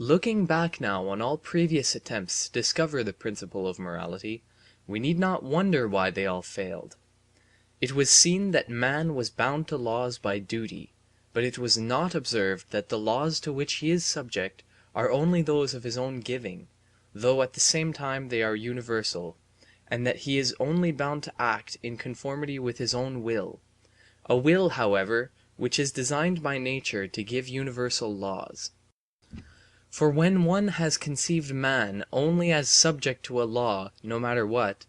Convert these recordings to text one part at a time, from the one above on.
Looking back now on all previous attempts to discover the principle of morality, we need not wonder why they all failed. It was seen that man was bound to laws by duty, but it was not observed that the laws to which he is subject are only those of his own giving, though at the same time they are universal, and that he is only bound to act in conformity with his own will, a will, however, which is designed by nature to give universal laws. For when one has conceived man only as subject to a law no matter what,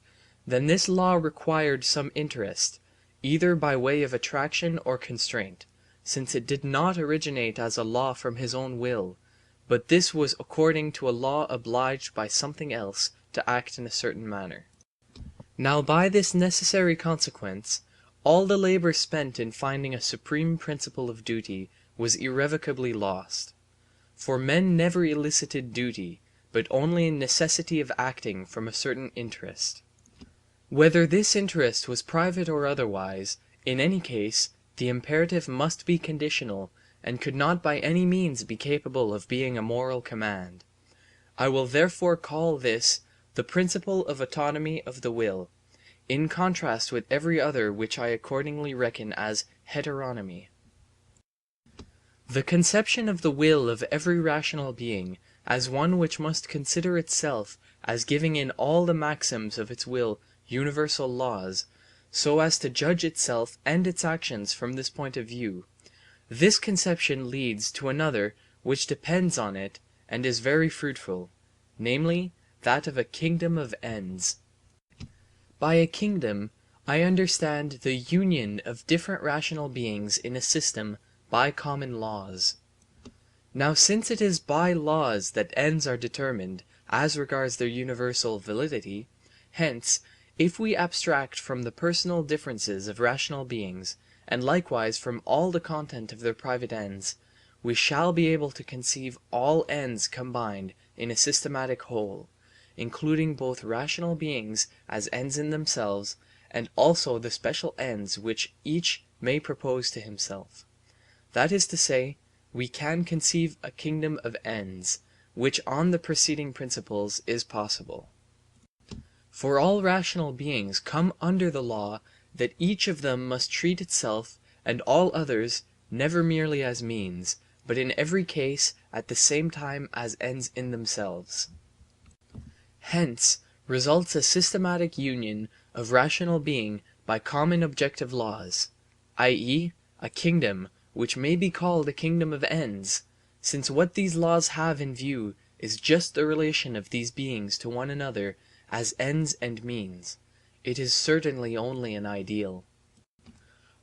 then this law required some interest, either by way of attraction or constraint, since it did not originate as a law from his own will, but this was according to a law obliged by something else to act in a certain manner. Now by this necessary consequence, all the labor spent in finding a supreme principle of duty was irrevocably lost. For men never elicited duty, but only necessity of acting from a certain interest. Whether this interest was private or otherwise, in any case, the imperative must be conditional, and could not by any means be capable of being a moral command. I will therefore call this the principle of autonomy of the will, in contrast with every other which I accordingly reckon as heteronomy. The conception of the will of every rational being as one which must consider itself as giving in all the maxims of its will universal laws, so as to judge itself and its actions from this point of view, this conception leads to another which depends on it and is very fruitful, namely, that of a kingdom of ends. By a kingdom, I understand the union of different rational beings in a system by common laws. Now since it is by laws that ends are determined as regards their universal validity, hence, if we abstract from the personal differences of rational beings, and likewise from all the content of their private ends, we shall be able to conceive all ends combined in a systematic whole, including both rational beings as ends in themselves, and also the special ends which each may propose to himself. That is to say, we can conceive a kingdom of ends, which on the preceding principles is possible. For all rational beings come under the law that each of them must treat itself and all others never merely as means, but in every case at the same time as ends in themselves. Hence results a systematic union of rational being by common objective laws, i.e., a kingdom which may be called a kingdom of ends, since what these laws have in view is just the relation of these beings to one another as ends and means. It is certainly only an ideal.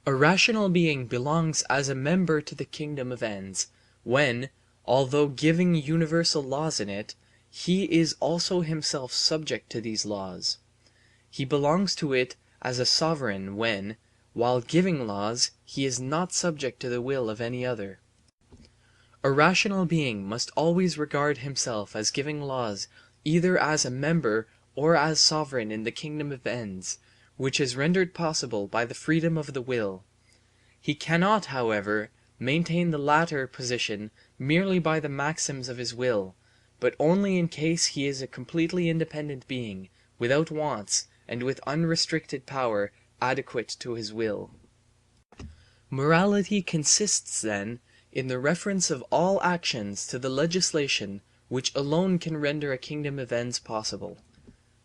A rational being belongs as a member to the kingdom of ends, when, although giving universal laws in it, he is also himself subject to these laws. He belongs to it as a sovereign when, while giving laws, he is not subject to the will of any other. A rational being must always regard himself as giving laws either as a member or as sovereign in the kingdom of ends, which is rendered possible by the freedom of the will. He cannot, however, maintain the latter position merely by the maxims of his will, but only in case he is a completely independent being, without wants, and with unrestricted power adequate to his will. Morality consists, then, in the reference of all actions to the legislation which alone can render a kingdom of ends possible.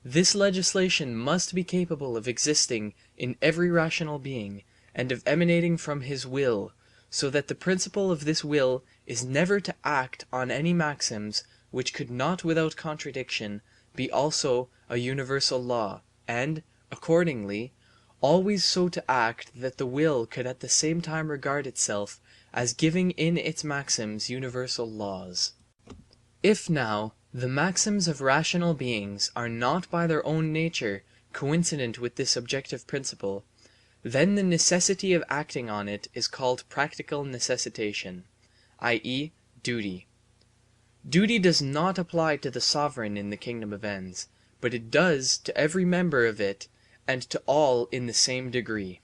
This legislation must be capable of existing in every rational being, and of emanating from his will, so that the principle of this will is never to act on any maxims which could not without contradiction be also a universal law, and, accordingly, always so to act that the will could at the same time regard itself as giving in its maxims universal laws. If now the maxims of rational beings are not by their own nature coincident with this objective principle, then the necessity of acting on it is called practical necessitation, i.e., duty. Duty does not apply to the sovereign in the kingdom of ends, but it does to every member of it and to all in the same degree.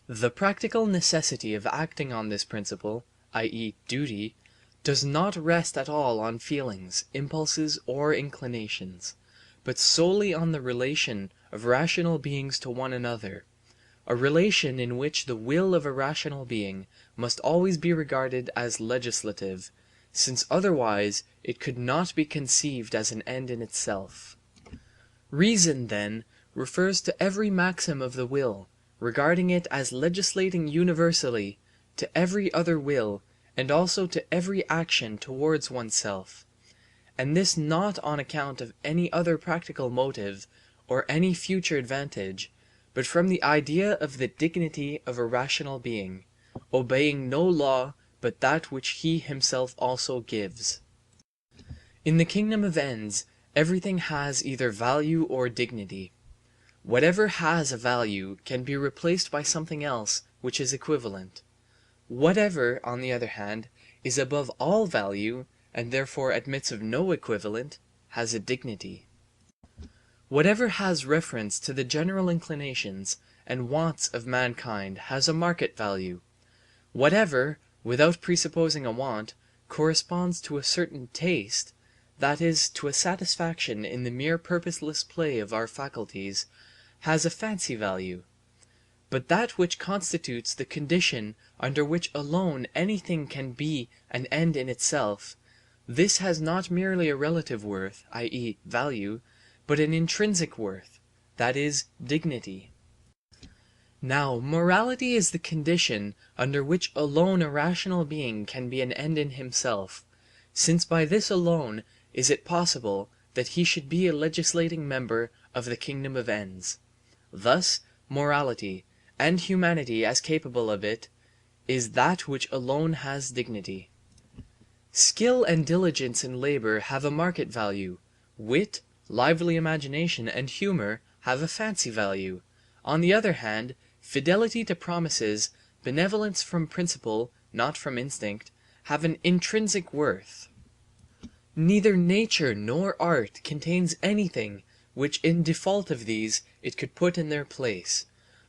The practical necessity of acting on this principle, i.e., duty, does not rest at all on feelings, impulses, or inclinations, but solely on the relation of rational beings to one another, a relation in which the will of a rational being must always be regarded as legislative, since otherwise it could not be conceived as an end in itself. Reason, then, refers to every maxim of the will, regarding it as legislating universally to every other will and also to every action towards oneself, and this not on account of any other practical motive or any future advantage, but from the idea of the dignity of a rational being, obeying no law but that which he himself also gives. In the kingdom of ends, everything has either value or dignity. Whatever has a value can be replaced by something else which is equivalent. Whatever, on the other hand, is above all value, and therefore admits of no equivalent, has a dignity. Whatever has reference to the general inclinations and wants of mankind has a market value. Whatever, without presupposing a want, corresponds to a certain taste, that is, to a satisfaction in the mere purposeless play of our faculties, has a fancy value. But that which constitutes the condition under which alone anything can be an end in itself, this has not merely a relative worth, i.e., value, but an intrinsic worth, that is, dignity. Now, morality is the condition under which alone a rational being can be an end in himself, since by this alone is it possible that he should be a legislating member of the kingdom of ends. Thus, morality, and humanity as capable of it, is that which alone has dignity. Skill and diligence in labor have a market value. Wit, lively imagination, and humor have a fancy value. On the other hand, fidelity to promises, benevolence from principle, not from instinct, have an intrinsic worth. Neither nature nor art contains anything which in default of these it could put in their place,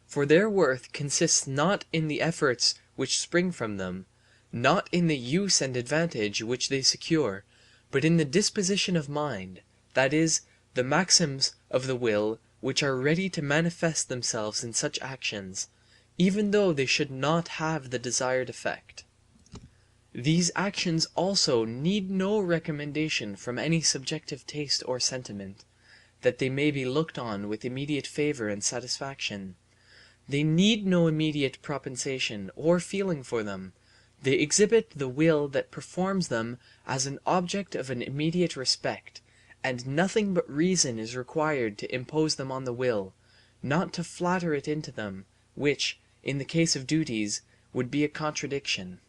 for their worth consists not in the efforts which spring from them, not in the use and advantage which they secure, but in the disposition of mind, that is, the maxims of the will which are ready to manifest themselves in such actions, even though they should not have the desired effect. These actions also need no recommendation from any subjective taste or sentiment, that they may be looked on with immediate favor and satisfaction. They need no immediate propensation or feeling for them. They exhibit the will that performs them as an object of an immediate respect, and nothing but reason is required to impose them on the will, not to flatter it into them, which, in the case of duties, would be a contradiction.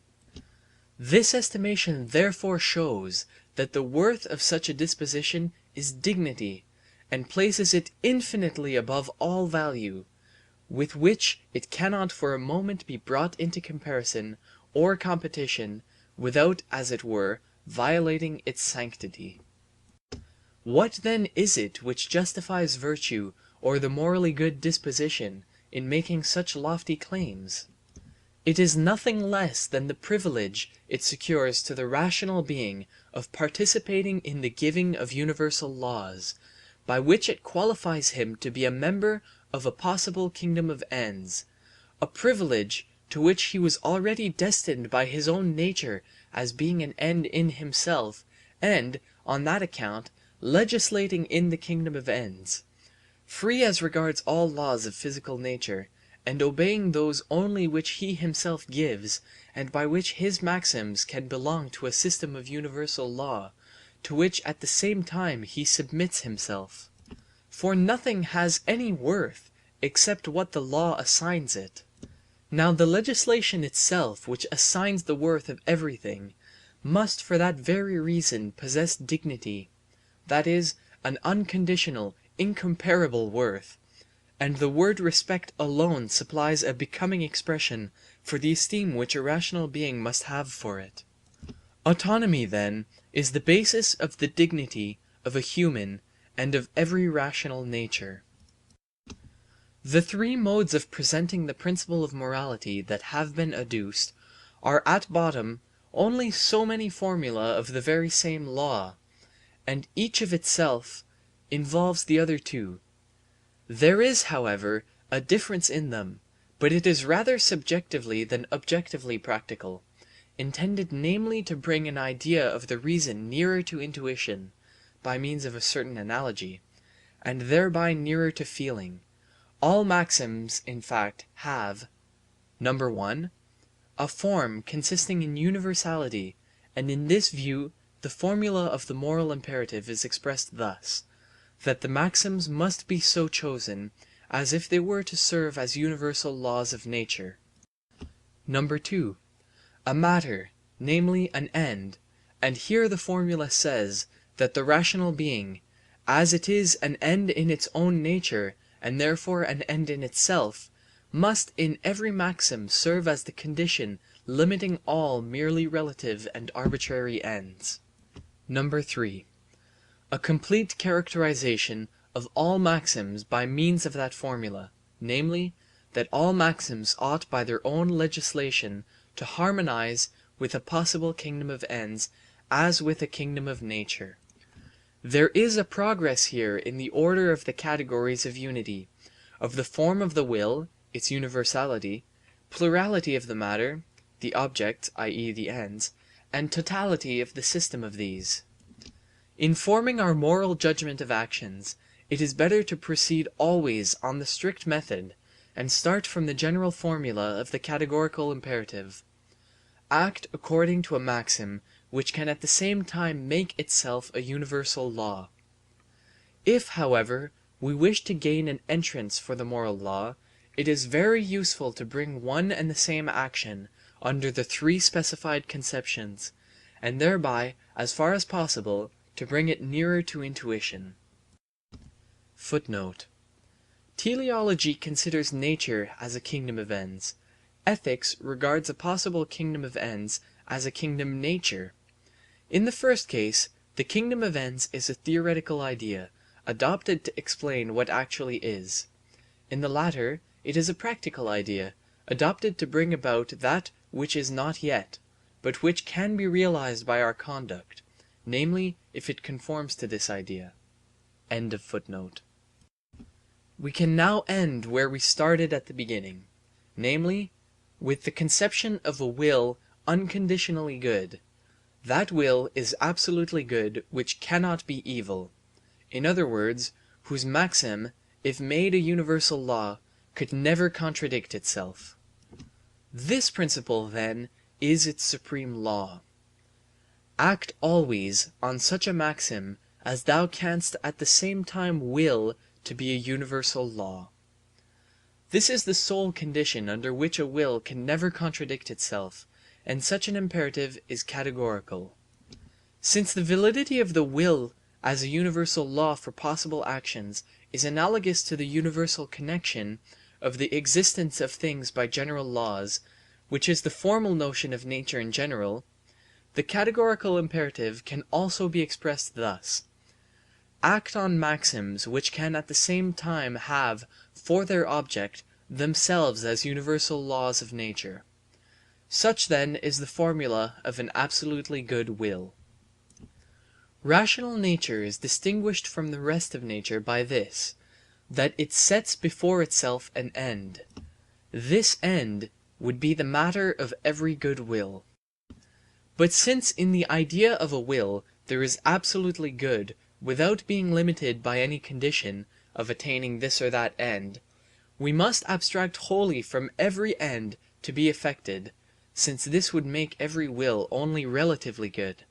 This estimation therefore shows that the worth of such a disposition is dignity, and places it infinitely above all value, with which it cannot for a moment be brought into comparison or competition without, as it were, violating its sanctity. What then is it which justifies virtue or the morally good disposition in making such lofty claims? It is nothing less than the privilege it secures to the rational being of participating in the giving of universal laws, by which it qualifies him to be a member of a possible kingdom of ends, a privilege to which he was already destined by his own nature as being an end in himself, and, on that account, legislating in the kingdom of ends, free as regards all laws of physical nature, and obeying those only which he himself gives, and by which his maxims can belong to a system of universal law, to which at the same time he submits himself. For nothing has any worth except what the law assigns it. Now the legislation itself, which assigns the worth of everything, must for that very reason possess dignity, that is, an unconditional, incomparable worth, and the word respect alone supplies a becoming expression for the esteem which a rational being must have for it. Autonomy, then, is the basis of the dignity of a human and of every rational nature. The three modes of presenting the principle of morality that have been adduced are at bottom only so many formulae of the very same law, and each of itself involves the other two. There is, however, a difference in them, but it is rather subjectively than objectively practical, intended namely to bring an idea of the reason nearer to intuition, by means of a certain analogy, and thereby nearer to feeling. All maxims, in fact, have 1. A form consisting in universality, and in this view the formula of the moral imperative is expressed thus, that the maxims must be so chosen as if they were to serve as universal laws of nature. 2. A matter, namely an end, and here the formula says that the rational being, as it is an end in its own nature and therefore an end in itself, must in every maxim serve as the condition limiting all merely relative and arbitrary ends. 3. A complete characterization of all maxims by means of that formula, namely, that all maxims ought by their own legislation to harmonize with a possible kingdom of ends as with a kingdom of nature. There is a progress here in the order of the categories of unity, of the form of the will, its universality, plurality of the matter, the objects, i.e. the ends, and totality of the system of these. In forming our moral judgment of actions, it is better to proceed always on the strict method, and start from the general formula of the categorical imperative. Act according to a maxim which can at the same time make itself a universal law. If, however, we wish to gain an entrance for the moral law, it is very useful to bring one and the same action under the three specified conceptions, and thereby, as far as possible, to bring it nearer to intuition. Footnote: Teleology considers nature as a kingdom of ends. Ethics regards a possible kingdom of ends as a kingdom nature. In the first case, the kingdom of ends is a theoretical idea, adopted to explain what actually is. In the latter, it is a practical idea, adopted to bring about that which is not yet, but which can be realized by our conduct, namely, if it conforms to this idea. End of footnote. We can now end where we started at the beginning, namely, with the conception of a will unconditionally good. That will is absolutely good which cannot be evil. In other words, whose maxim, if made a universal law, could never contradict itself. This principle, then, is its supreme law. Act always on such a maxim as thou canst at the same time will to be a universal law. This is the sole condition under which a will can never contradict itself, and such an imperative is categorical. Since the validity of the will as a universal law for possible actions is analogous to the universal connection of the existence of things by general laws, which is the formal notion of nature in general, the categorical imperative can also be expressed thus: act on maxims which can at the same time have for their object themselves as universal laws of nature. Such then is the formula of an absolutely good will. Rational nature is distinguished from the rest of nature by this, that it sets before itself an end. This end would be the matter of every good will. But since in the idea of a will there is absolutely good without being limited by any condition of attaining this or that end, we must abstract wholly from every end to be effected, since this would make every will only relatively good.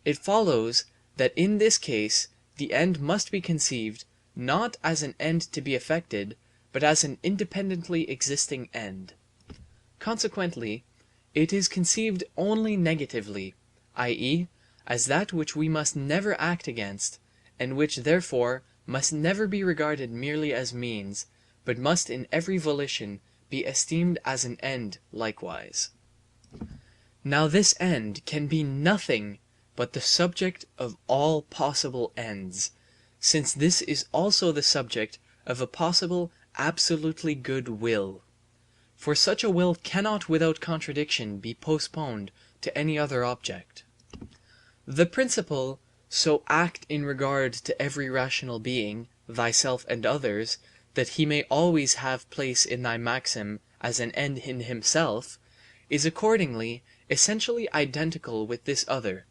It follows that in this case the end must be conceived not as an end to be effected, but as an independently existing end. Consequently, it is conceived only negatively, i.e., as that which we must never act against, and which therefore must never be regarded merely as means, but must in every volition be esteemed as an end likewise. Now this end can be nothing but the subject of all possible ends, since this is also the subject of a possible absolutely good will. For such a will cannot without contradiction be postponed to any other object. The principle, so act in regard to every rational being, thyself and others, that he may always have place in thy maxim as an end in himself, is accordingly essentially identical with this other.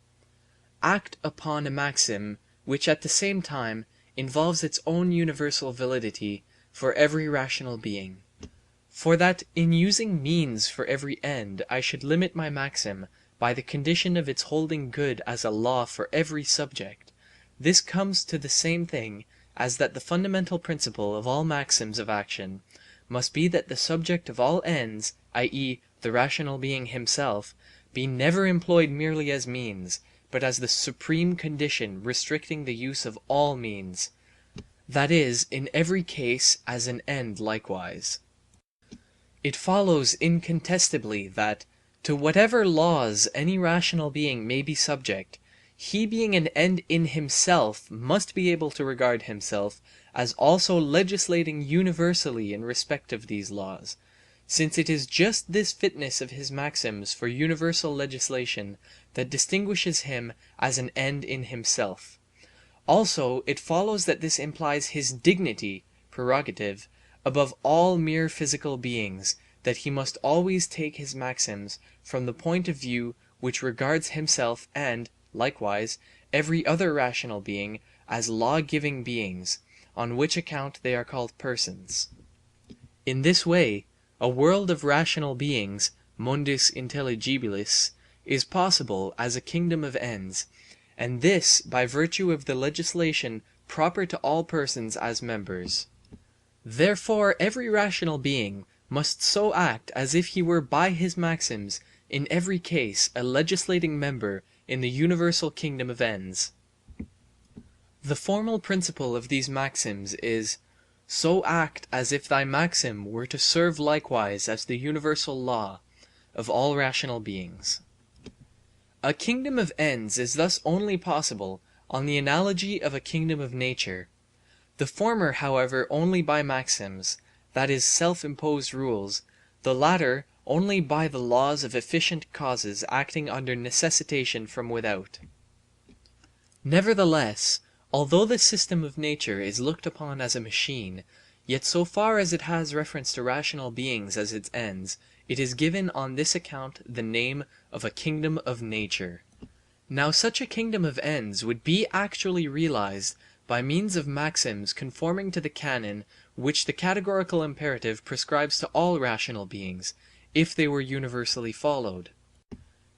Act upon a maxim which at the same time involves its own universal validity for every rational being. For that in using means for every end I should limit my maxim by the condition of its holding good as a law for every subject, this comes to the same thing as that the fundamental principle of all maxims of action must be that the subject of all ends, i.e., the rational being himself, be never employed merely as means, but as the supreme condition restricting the use of all means, that is, in every case as an end likewise. It follows incontestably that, to whatever laws any rational being may be subject, he being an end in himself must be able to regard himself as also legislating universally in respect of these laws, since it is just this fitness of his maxims for universal legislation that distinguishes him as an end in himself. Also, it follows that this implies his dignity, prerogative, above all mere physical beings, that he must always take his maxims from the point of view which regards himself and, likewise, every other rational being as law-giving beings, on which account they are called persons. In this way, a world of rational beings, mundus intelligibilis, is possible as a kingdom of ends, and this by virtue of the legislation proper to all persons as members. Therefore every rational being must so act as if he were by his maxims in every case a legislating member in the universal kingdom of ends. The formal principle of these maxims is, so act as if thy maxim were to serve likewise as the universal law of all rational beings. A kingdom of ends is thus only possible on the analogy of a kingdom of nature. The former, however, only by maxims, that is, self-imposed rules, the latter only by the laws of efficient causes acting under necessitation from without. Nevertheless, although the system of nature is looked upon as a machine, yet so far as it has reference to rational beings as its ends, it is given on this account the name of a kingdom of nature. Now such a kingdom of ends would be actually realized by means of maxims conforming to the canon which the categorical imperative prescribes to all rational beings, if they were universally followed.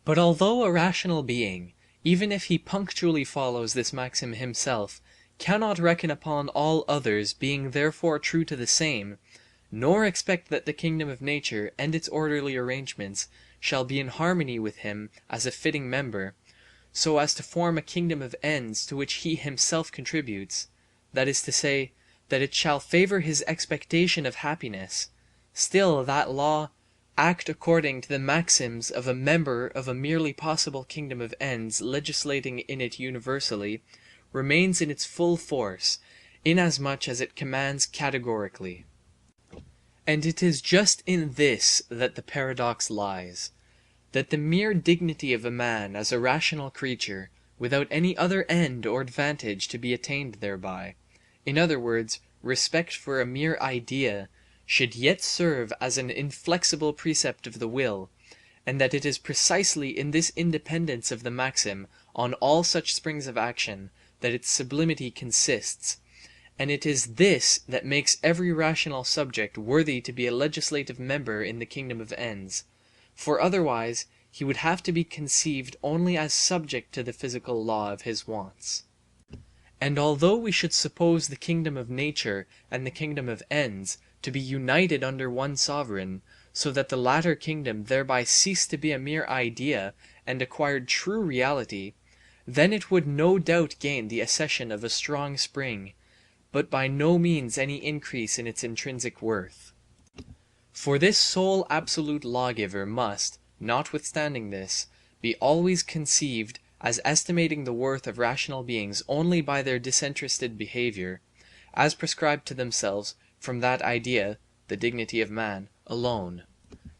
But although a rational being, even if he punctually follows this maxim himself, cannot reckon upon all others being therefore true to the same, nor expect that the kingdom of nature and its orderly arrangements shall be in harmony with him as a fitting member, so as to form a kingdom of ends to which he himself contributes, that is to say, that it shall favor his expectation of happiness, still that law act according to the maxims of a member of a merely possible kingdom of ends legislating in it universally, remains in its full force, inasmuch as it commands categorically. And it is just in this that the paradox lies, that the mere dignity of a man as a rational creature, without any other end or advantage to be attained thereby, in other words, respect for a mere idea, should yet serve as an inflexible precept of the will, and that it is precisely in this independence of the maxim on all such springs of action that its sublimity consists, and it is this that makes every rational subject worthy to be a legislative member in the kingdom of ends, for otherwise he would have to be conceived only as subject to the physical law of his wants. And although we should suppose the kingdom of nature and the kingdom of ends to be united under one sovereign, so that the latter kingdom thereby ceased to be a mere idea and acquired true reality, then it would no doubt gain the accession of a strong spring, but by no means any increase in its intrinsic worth. For this sole absolute lawgiver must, notwithstanding this, be always conceived as estimating the worth of rational beings only by their disinterested behavior, as prescribed to themselves from that idea, the dignity of man, alone.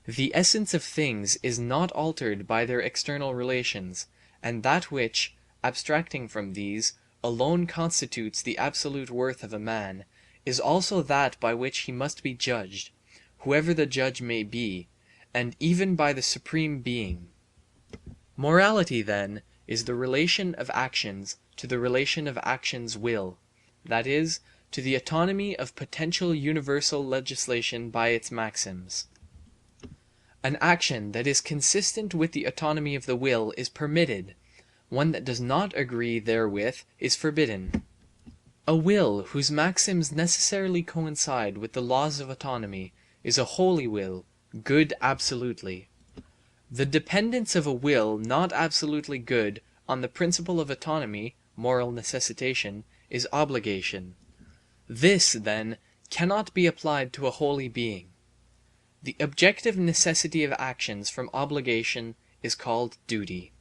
The essence of things is not altered by their external relations, and that which, abstracting from these, alone constitutes the absolute worth of a man, is also that by which he must be judged, whoever the judge may be, and even by the Supreme Being. Morality, then, is the relation of actions to the relation of actions' will, that is, to the autonomy of potential universal legislation by its maxims. An action that is consistent with the autonomy of the will is permitted, one that does not agree therewith is forbidden. A will whose maxims necessarily coincide with the laws of autonomy is a holy will, good absolutely. The dependence of a will not absolutely good on the principle of autonomy, moral necessitation, is obligation. This, then, cannot be applied to a holy being. The objective necessity of actions from obligation is called duty.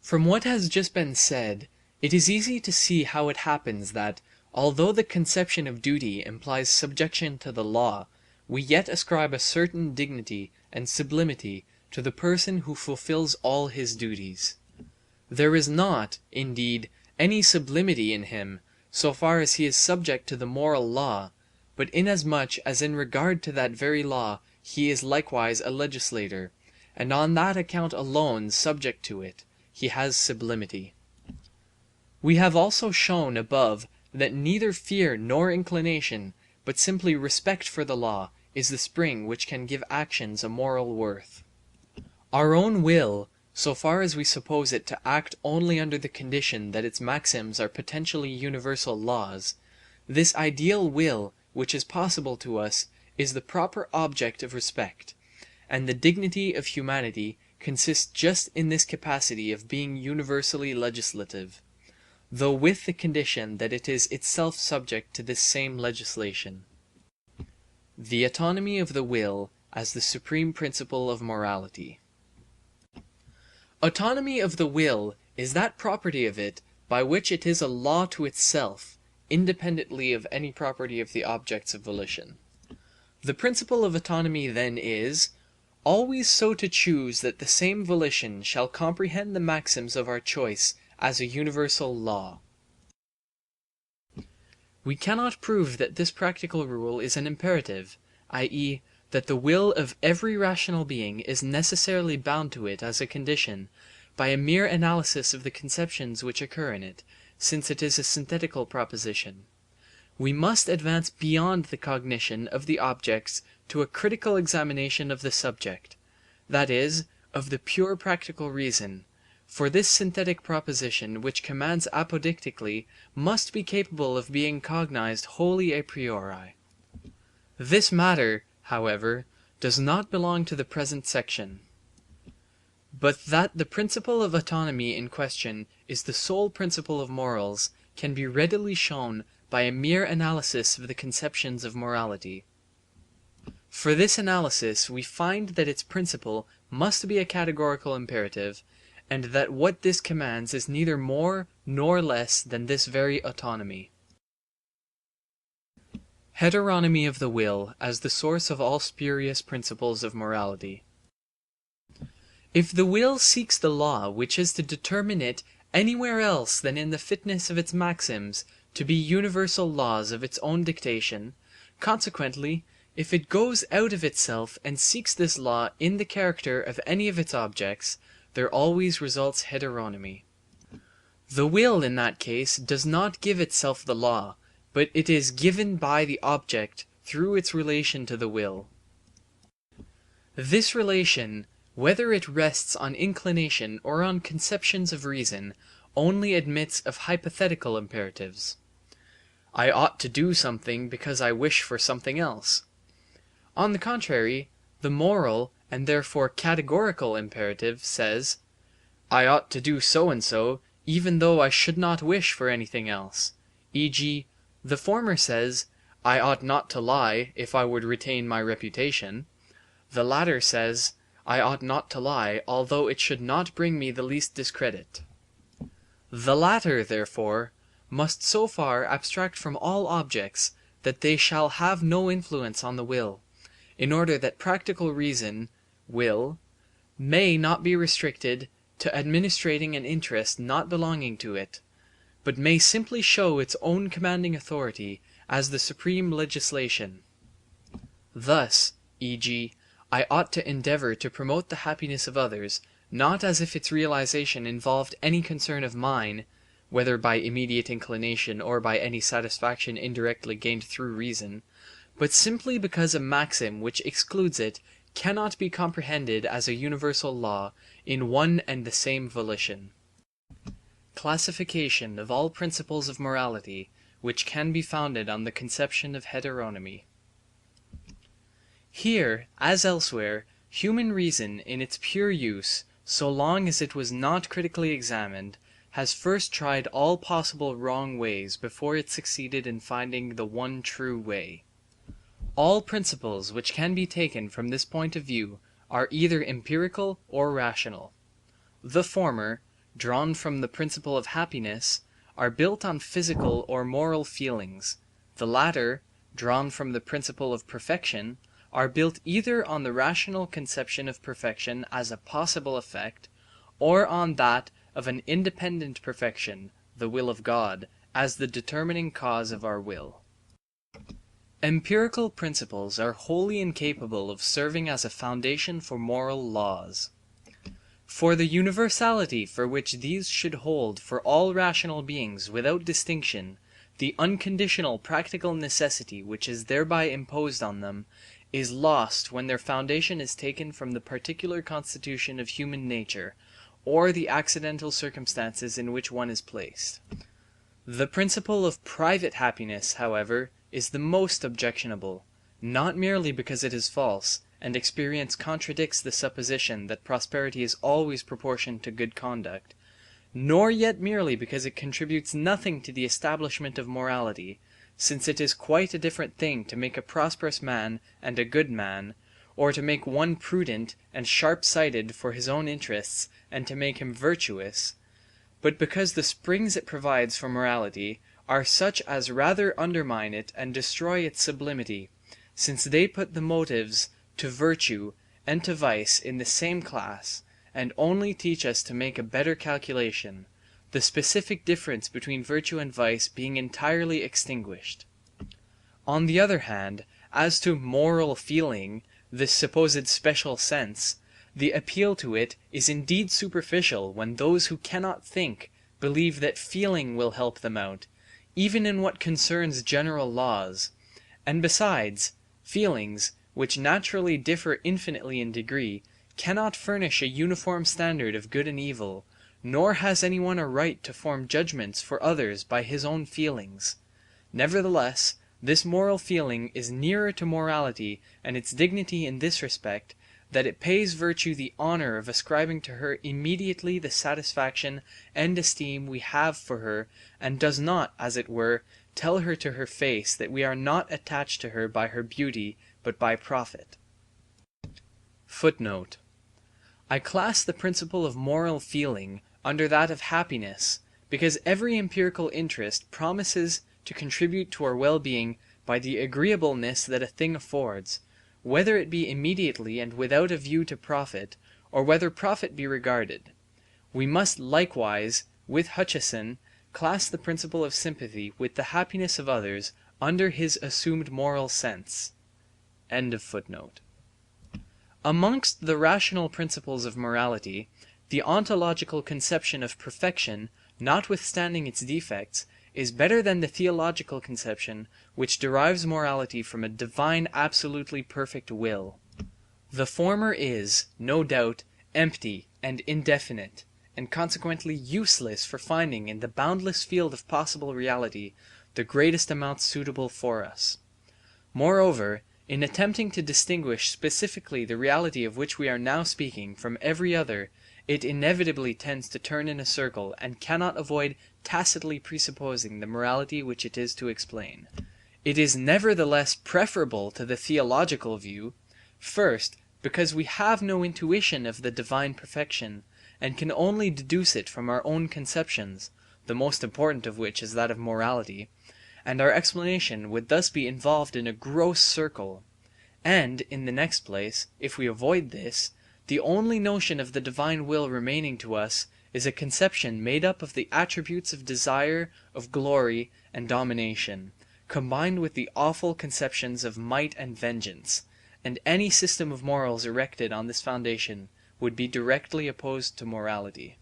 From what has just been said, it is easy to see how it happens that, although the conception of duty implies subjection to the law, we yet ascribe a certain dignity and sublimity to the person who fulfills all his duties. There is not, indeed, any sublimity in him, so far as he is subject to the moral law, but inasmuch as in regard to that very law he is likewise a legislator, and on that account alone subject to it, he has sublimity. We have also shown above that neither fear nor inclination, but simply respect for the law, is the spring which can give actions a moral worth. Our own will, so far as we suppose it to act only under the condition that its maxims are potentially universal laws, this ideal will which is possible to us is the proper object of respect, and the dignity of humanity consists just in this capacity of being universally legislative, though with the condition that it is itself subject to this same legislation. The autonomy of the will as the supreme principle of morality. Autonomy of the will is that property of it by which it is a law to itself, independently of any property of the objects of volition. The principle of autonomy then is, always so to choose that the same volition shall comprehend the maxims of our choice as a universal law. We cannot prove that this practical rule is an imperative, i.e., that the will of every rational being is necessarily bound to it as a condition, by a mere analysis of the conceptions which occur in it, since it is a synthetical proposition. We must advance beyond the cognition of the objects to a critical examination of the subject, that is, of the pure practical reason, for this synthetic proposition which commands apodictically must be capable of being cognized wholly a priori. This matter, however, does not belong to the present section. But that the principle of autonomy in question is the sole principle of morals can be readily shown by a mere analysis of the conceptions of morality. For this analysis we find that its principle must be a categorical imperative, and that what this commands is neither more nor less than this very autonomy. Heteronomy of the will as the source of all spurious principles of morality. If the will seeks the law which is to determine it anywhere else than in the fitness of its maxims to be universal laws of its own dictation, consequently, if it goes out of itself and seeks this law in the character of any of its objects, there always results heteronomy. The will in that case does not give itself the law, but it is given by the object through its relation to the will. This relation, whether it rests on inclination or on conceptions of reason, only admits of hypothetical imperatives. I ought to do something because I wish for something else. On the contrary, the moral and therefore categorical imperative says, I ought to do so and so even though I should not wish for anything else, e.g., the former says, I ought not to lie if I would retain my reputation. The latter says, I ought not to lie although it should not bring me the least discredit. The latter, therefore, must so far abstract from all objects that they shall have no influence on the will, in order that practical reason, will, may not be restricted to administrating an interest not belonging to it, but may simply show its own commanding authority as the supreme legislation. Thus, e.g., I ought to endeavor to promote the happiness of others, not as if its realization involved any concern of mine, whether by immediate inclination or by any satisfaction indirectly gained through reason, but simply because a maxim which excludes it cannot be comprehended as a universal law in one and the same volition. Classification of all principles of morality which can be founded on the conception of heteronomy. Here, as elsewhere, human reason in its pure use, so long as it was not critically examined, has first tried all possible wrong ways before it succeeded in finding the one true way. All principles which can be taken from this point of view are either empirical or rational. The former, drawn from the principle of happiness, are built on physical or moral feelings; the latter, drawn from the principle of perfection, are built either on the rational conception of perfection as a possible effect, or on that of an independent perfection, the will of God, as the determining cause of our will. Empirical principles are wholly incapable of serving as a foundation for moral laws. For the universality for which these should hold for all rational beings without distinction, the unconditional practical necessity which is thereby imposed on them, is lost when their foundation is taken from the particular constitution of human nature, or the accidental circumstances in which one is placed. The principle of private happiness, however, is the most objectionable, not merely because it is false, and experience contradicts the supposition that prosperity is always proportioned to good conduct, nor yet merely because it contributes nothing to the establishment of morality, since it is quite a different thing to make a prosperous man and a good man, or to make one prudent and sharp-sighted for his own interests and to make him virtuous, but because the springs it provides for morality are such as rather undermine it and destroy its sublimity, since they put the motives to virtue and to vice in the same class, and only teach us to make a better calculation, the specific difference between virtue and vice being entirely extinguished. On the other hand, as to moral feeling, this supposed special sense, the appeal to it is indeed superficial when those who cannot think believe that feeling will help them out, even in what concerns general laws, and besides, feelings, which naturally differ infinitely in degree, cannot furnish a uniform standard of good and evil, nor has anyone a right to form judgments for others by his own feelings. Nevertheless, this moral feeling is nearer to morality and its dignity in this respect, that it pays virtue the honor of ascribing to her immediately the satisfaction and esteem we have for her, and does not, as it were, tell her to her face that we are not attached to her by her beauty, but by profit. Footnote: I class the principle of moral feeling under that of happiness, because every empirical interest promises to contribute to our well-being by the agreeableness that a thing affords, whether it be immediately and without a view to profit, or whether profit be regarded. We must likewise, with Hutcheson, class the principle of sympathy with the happiness of others under his assumed moral sense. End of footnote. Amongst the rational principles of morality, the ontological conception of perfection, notwithstanding its defects, is better than the theological conception which derives morality from a divine absolutely perfect will. The former is, no doubt, empty and indefinite, and consequently useless for finding in the boundless field of possible reality the greatest amount suitable for us. Moreover, in attempting to distinguish specifically the reality of which we are now speaking from every other, it inevitably tends to turn in a circle and cannot avoid tacitly presupposing the morality which it is to explain. It is nevertheless preferable to the theological view, first, because we have no intuition of the divine perfection, and can only deduce it from our own conceptions, the most important of which is that of morality, and our explanation would thus be involved in a gross circle, And, in the next place, if we avoid this, the only notion of the divine will remaining to us is a conception made up of the attributes of desire, of glory, and domination, combined with the awful conceptions of might and vengeance, and any system of morals erected on this foundation would be directly opposed to morality.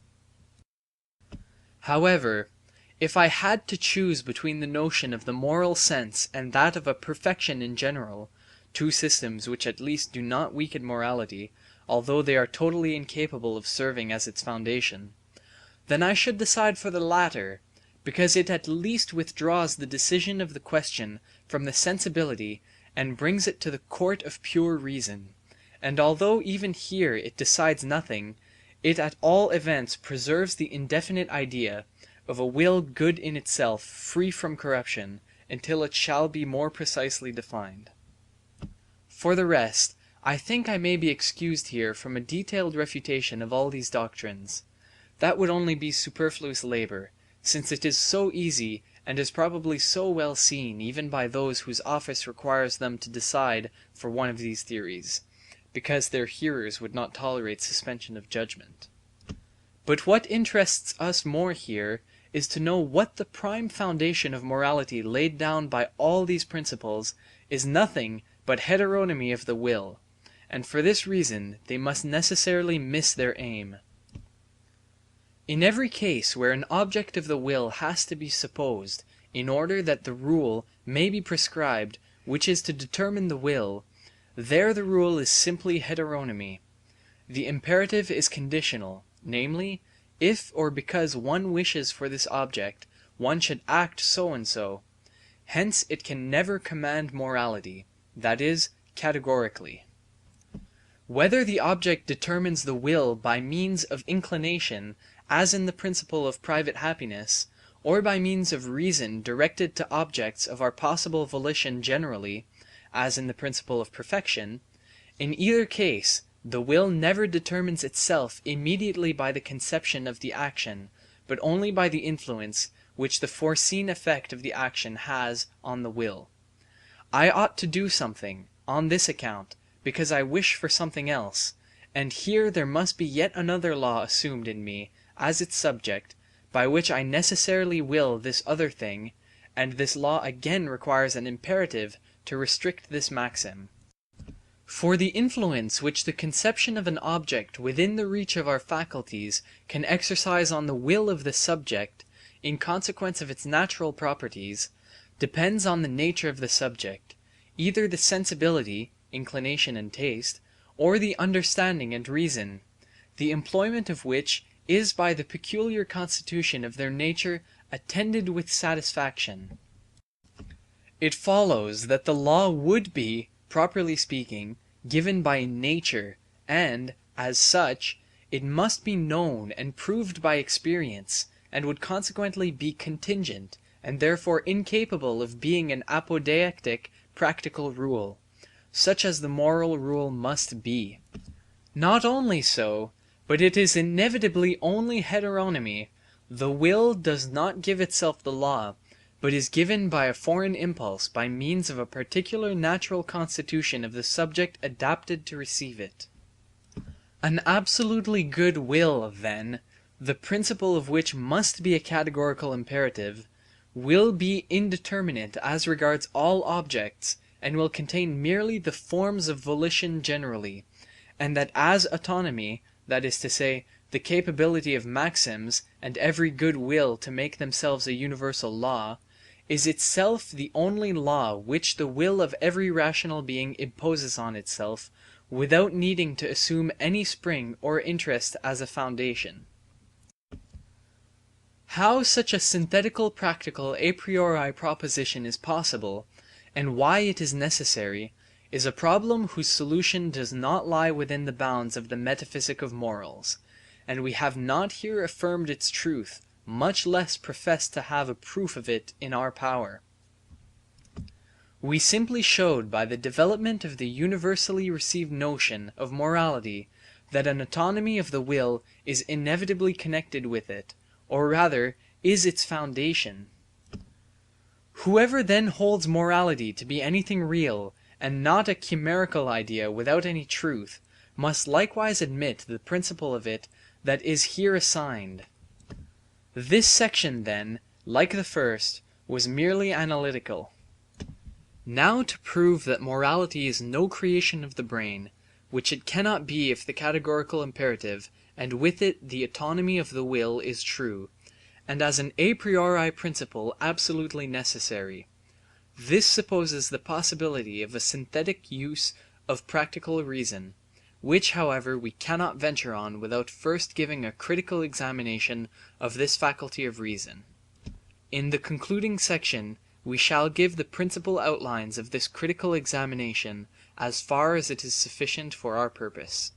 However, if I had to choose between the notion of the moral sense and that of a perfection in general, two systems which at least do not weaken morality, although they are totally incapable of serving as its foundation, then I should decide for the latter, because it at least withdraws the decision of the question from the sensibility and brings it to the court of pure reason, and although even here it decides nothing, it at all events preserves the indefinite idea of a will good in itself, free from corruption, until it shall be more precisely defined. For the rest, I think I may be excused here from a detailed refutation of all these doctrines. That would only be superfluous labor, since it is so easy and is probably so well seen even by those whose office requires them to decide for one of these theories, because their hearers would not tolerate suspension of judgment. But what interests us more here is to know what the prime foundation of morality laid down by all these principles is nothing but heteronomy of the will, and for this reason they must necessarily miss their aim. In every case where an object of the will has to be supposed in order that the rule may be prescribed which is to determine the will, there the rule is simply heteronomy. The imperative is conditional, namely, if or because one wishes for this object, one should act so and so. Hence it can never command morality, that is, categorically. Whether the object determines the will by means of inclination, as in the principle of private happiness, or by means of reason directed to objects of our possible volition generally, as in the principle of perfection, in either case the will never determines itself immediately by the conception of the action, but only by the influence which the foreseen effect of the action has on the will. I ought to do something, on this account, because I wish for something else, and here there must be yet another law assumed in me, as its subject, by which I necessarily will this other thing, and this law again requires an imperative to restrict this maxim. For the influence which the conception of an object within the reach of our faculties can exercise on the will of the subject, in consequence of its natural properties, depends on the nature of the subject, either the sensibility, inclination and taste, or the understanding and reason, the employment of which is by the peculiar constitution of their nature attended with satisfaction. It follows that the law would be, properly speaking, given by nature, and, as such, it must be known and proved by experience, and would consequently be contingent, and therefore incapable of being an apodeictic practical rule, such as the moral rule must be. Not only so, but it is inevitably only heteronomy. The will does not give itself the law, but is given by a foreign impulse by means of a particular natural constitution of the subject adapted to receive it. An absolutely good will, then, the principle of which must be a categorical imperative, will be indeterminate as regards all objects, and will contain merely the forms of volition generally, and that as autonomy, that is to say, the capability of maxims and every good will to make themselves a universal law, is itself the only law which the will of every rational being imposes on itself, without needing to assume any spring or interest as a foundation. How such a synthetical practical a priori proposition is possible, and why it is necessary, is a problem whose solution does not lie within the bounds of the Metaphysics of Morals, and we have not here affirmed its truth, much less professed to have a proof of it in our power. We simply showed by the development of the universally received notion of morality that an autonomy of the will is inevitably connected with it, or rather is its foundation. Whoever then holds morality to be anything real, and not a chimerical idea without any truth, must likewise admit the principle of it that is here assigned. This section, then, like the first, was merely analytical. Now to prove that morality is no creation of the brain, which it cannot be if the categorical imperative, and with it the autonomy of the will, is true, and as an a priori principle absolutely necessary. This supposes the possibility of a synthetic use of practical reason, which however we cannot venture on without first giving a critical examination of this faculty of reason. In the concluding section we shall give the principal outlines of this critical examination as far as it is sufficient for our purpose.